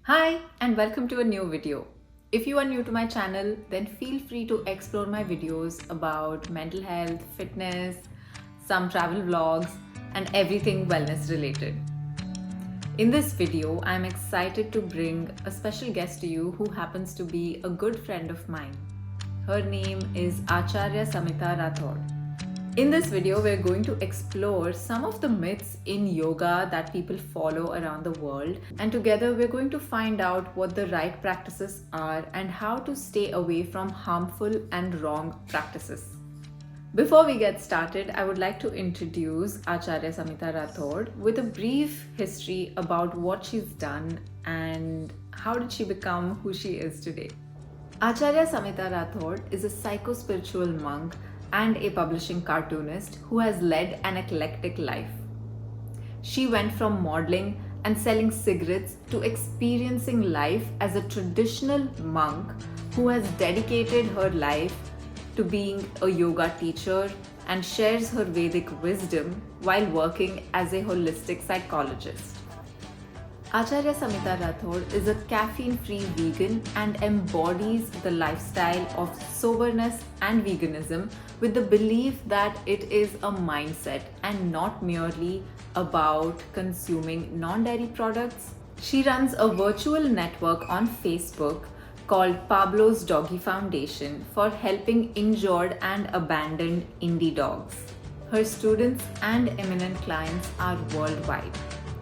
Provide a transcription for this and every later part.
Hi and welcome to a new video. If you are new to my channel, then feel free to explore my videos about mental health, fitness, some travel vlogs, and everything wellness related. In this video, I'm excited to bring a special guest to you who happens to be a good friend of mine. Her name is Acharya Samita Rathor. In this video, we're going to explore some of the myths in yoga that people follow around the world, and together we're going to find out what the right practices are and how to stay away from harmful and wrong practices. Before we get started, I would like to introduce Acharya Samita Rathor with a brief history about what she's done and how did she become who she is today. Acharya Samita Rathor is a psycho-spiritual monk and a publishing cartoonist who has led an eclectic life. She went from modeling and selling cigarettes to experiencing life as a traditional monk who has dedicated her life to being a yoga teacher and shares her Vedic wisdom while working as a holistic psychologist. Acharya Samita Rathor is a caffeine-free vegan and embodies the lifestyle of soberness and veganism with the belief that it is a mindset and not merely about consuming non-dairy products. She runs a virtual network on Facebook called Pablo's Doggy Foundation for helping injured and abandoned indie dogs. Her students and eminent clients are worldwide.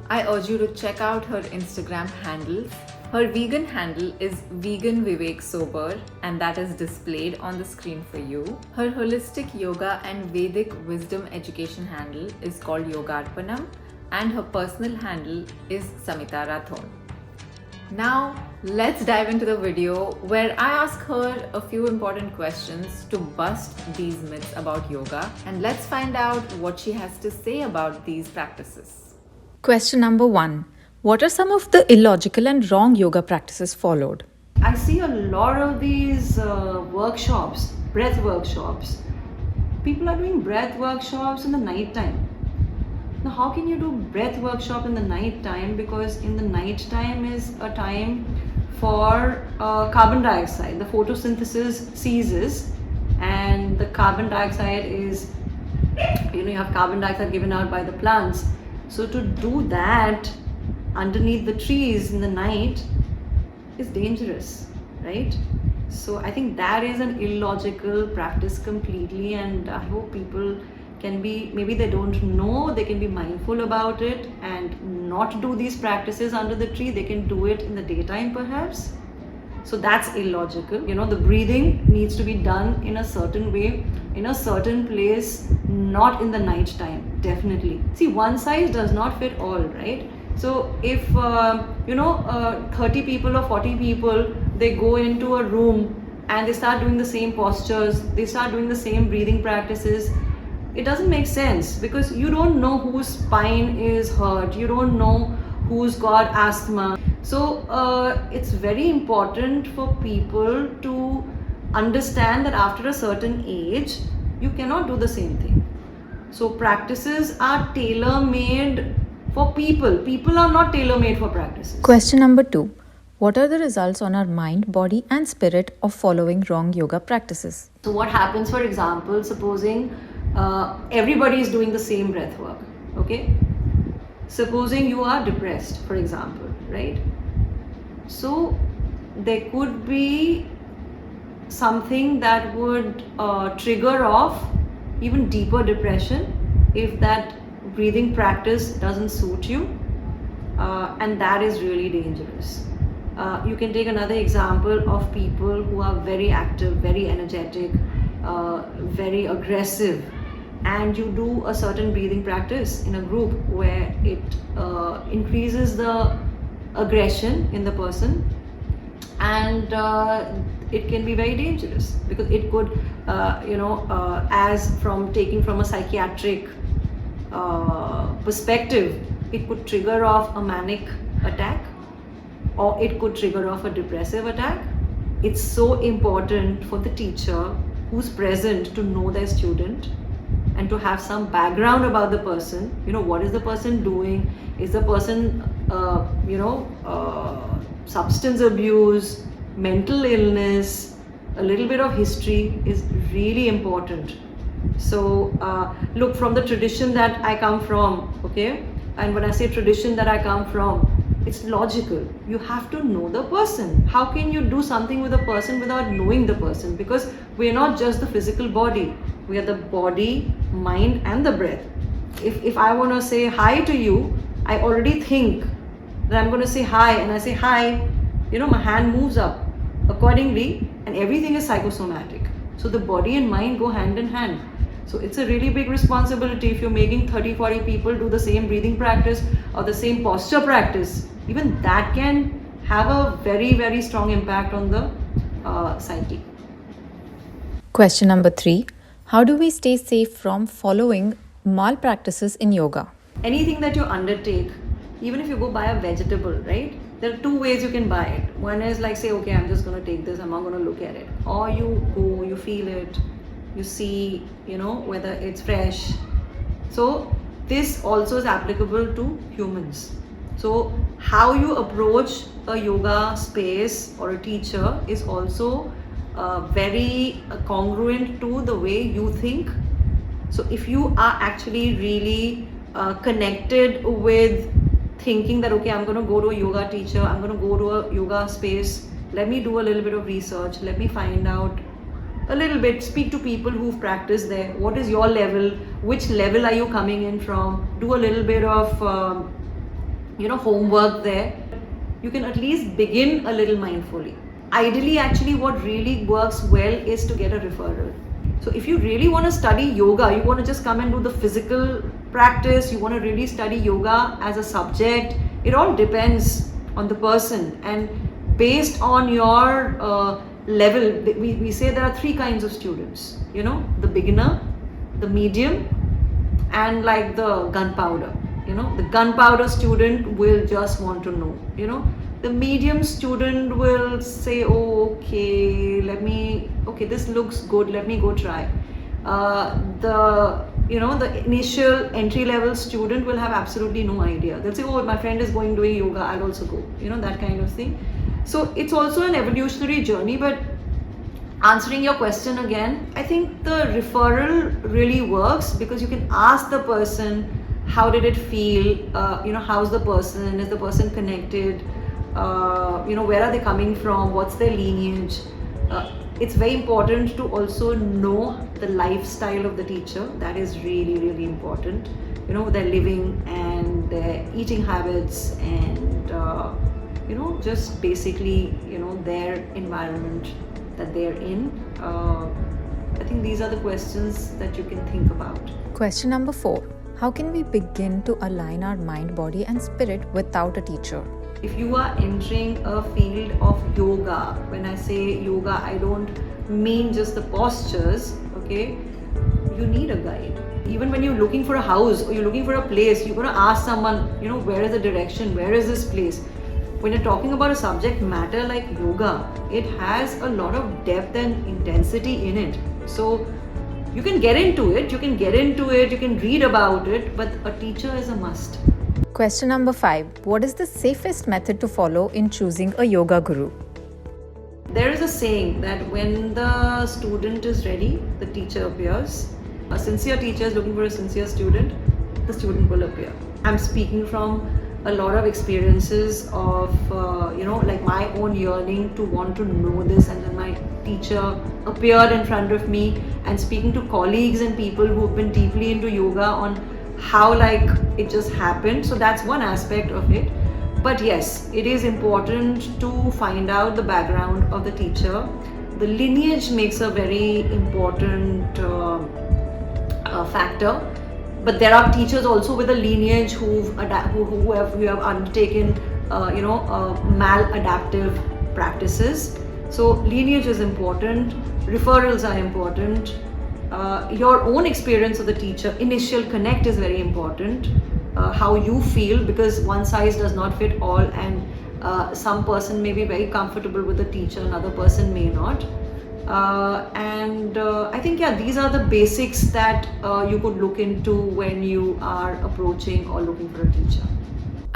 I urge you to check out her Instagram handles. Her vegan handle is Vegan Vivek Sober, and that is displayed on the screen for you. Her holistic yoga and Vedic wisdom education handle is called Yogarpanam, and her personal handle is Samita Rathor. Now, let's dive into the video where I ask her a few important questions to bust these myths about yoga, and let's find out what she has to say about these practices. Question number 1. What are some of the illogical and wrong yoga practices followed? I see a lot of these workshops, breath workshops. People are doing breath workshops in the night time. Now, how can you do breath workshop in the night time? Because in the night time is a time for carbon dioxide. The photosynthesis ceases, and the carbon dioxide is, you have carbon dioxide given out by the plants. So to do that underneath the trees in the night is dangerous, right? So I think that is an illogical practice completely, and I hope people can be, maybe they don't know, they can be mindful about it and not do these practices under the tree. They can do it in the daytime perhaps. So that's illogical. The breathing needs to be done in a certain way, in a certain place, not in the night time, definitely. See, one size does not fit all, right? So if 30 people or 40 people, they go into a room and they start doing the same postures, they start doing the same breathing practices, it doesn't make sense, because you don't know whose spine is hurt, you don't know who's got asthma. So it's very important for people to understand that after a certain age, you cannot do the same thing. So practices are tailor-made for people. People are not tailor-made for practices. Question number 2. What are the results on our mind, body and spirit of following wrong yoga practices? So what happens, for example, supposing everybody is doing the same breath work, okay? Supposing you are depressed, for example, right? So there could be something that would trigger off even deeper depression if that breathing practice doesn't suit you, and that is really dangerous. You can take another example of people who are very active, very energetic, very aggressive, and you do a certain breathing practice in a group where it increases the aggression in the person, and it can be very dangerous, because it could as from taking from a psychiatric perspective, it could trigger off a manic attack, or it could trigger off a depressive attack. It's so important for the teacher who's present to know their student and to have some background about the person. What is the person doing? Is the person substance abuse, mental illness, a little bit of history is really important. So look, from the tradition that I come from, okay, and when I say tradition that I come from, it's logical. You have to know the person. How can you do something with a person without knowing the person? Because we are not just the physical body, we are the body, mind, and the breath. If I want to say hi to you, I already think that I'm going to say hi, and I say hi, my hand moves up accordingly, and everything is psychosomatic. So the body and mind go hand in hand. So it's a really big responsibility if you're making 30-40 people do the same breathing practice or the same posture practice. Even that can have a very, very strong impact on the psyche. Question number 3. How do we stay safe from following malpractices in yoga? Anything that you undertake, even if you go buy a vegetable, right? There are 2 ways you can buy it. One is like, say, okay, I'm just going to take this, I'm not going to look at it. Or you go, you feel it, you see, whether it's fresh. So this also is applicable to humans. So how you approach a yoga space or a teacher is also very congruent to the way you think. So if you are actually really connected with thinking that, okay, I'm going to go to a yoga teacher, I'm going to go to a yoga space, let me do a little bit of research, let me find out a little bit, speak to people who've practiced there, what is your level, which level are you coming in from, do a little bit of homework there. You can at least begin a little mindfully. Ideally, actually, what really works well is to get a referral. So if you really want to study yoga, you want to just come and do the physical practice, you want to really study yoga as a subject, it all depends on the person. And based on your level, we say there are 3 kinds of students, the beginner, the medium, and like the gunpowder. The gunpowder student will just want to know, the medium student will say, oh, okay, this looks good, let me go try. The initial entry level student will have absolutely no idea. They'll say, oh, my friend is doing yoga, I'll also go, that kind of thing. So it's also an evolutionary journey. But answering your question again, I think the referral really works because you can ask the person, how did it feel, how's the person, is the person connected, where are they coming from, what's their lineage. It's very important to also know the lifestyle of the teacher. That is really, really important. Their living and their eating habits and just basically their environment that they're in. I think these are the questions that you can think about. Question number 4. How can we begin to align our mind, body, and spirit without a teacher? If you are entering a field of yoga, when I say yoga, I don't mean just the postures, okay? You need a guide. Even when you're looking for a house or you're looking for a place, you're going to ask someone, where is the direction, where is this place? When you're talking about a subject matter like yoga, it has a lot of depth and intensity in it. So you can get into it, you can read about it, but a teacher is a must. Question number 5. What is the safest method to follow in choosing a yoga guru? There is a saying that when the student is ready, the teacher appears. A sincere teacher is looking for a sincere student, the student will appear. I'm speaking from a lot of experiences of, like my own yearning to want to know this, and then my teacher appeared in front of me, and speaking to colleagues and people who've been deeply into yoga on how it just happened. So that's one aspect of it. But yes, it is important to find out the background of the teacher. The lineage makes a very important factor. But there are teachers also with a lineage who have undertaken maladaptive practices. So lineage is important, referrals are important, your own experience of the teacher, initial connect is very important, how you feel, because one size does not fit all, and some person may be very comfortable with the teacher, another person may not. I think these are the basics that you could look into when you are approaching or looking for a teacher.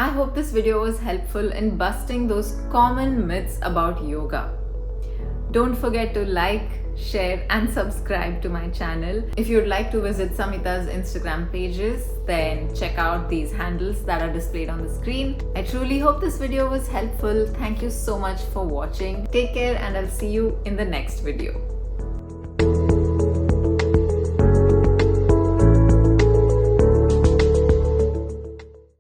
I hope this video was helpful in busting those common myths about yoga. Don't forget to like, share and subscribe to my channel. If you'd like to visit Samita's Instagram pages, then check out these handles that are displayed on the screen. I truly hope this video was helpful. Thank you so much for watching. Take care and I'll see you in the next video.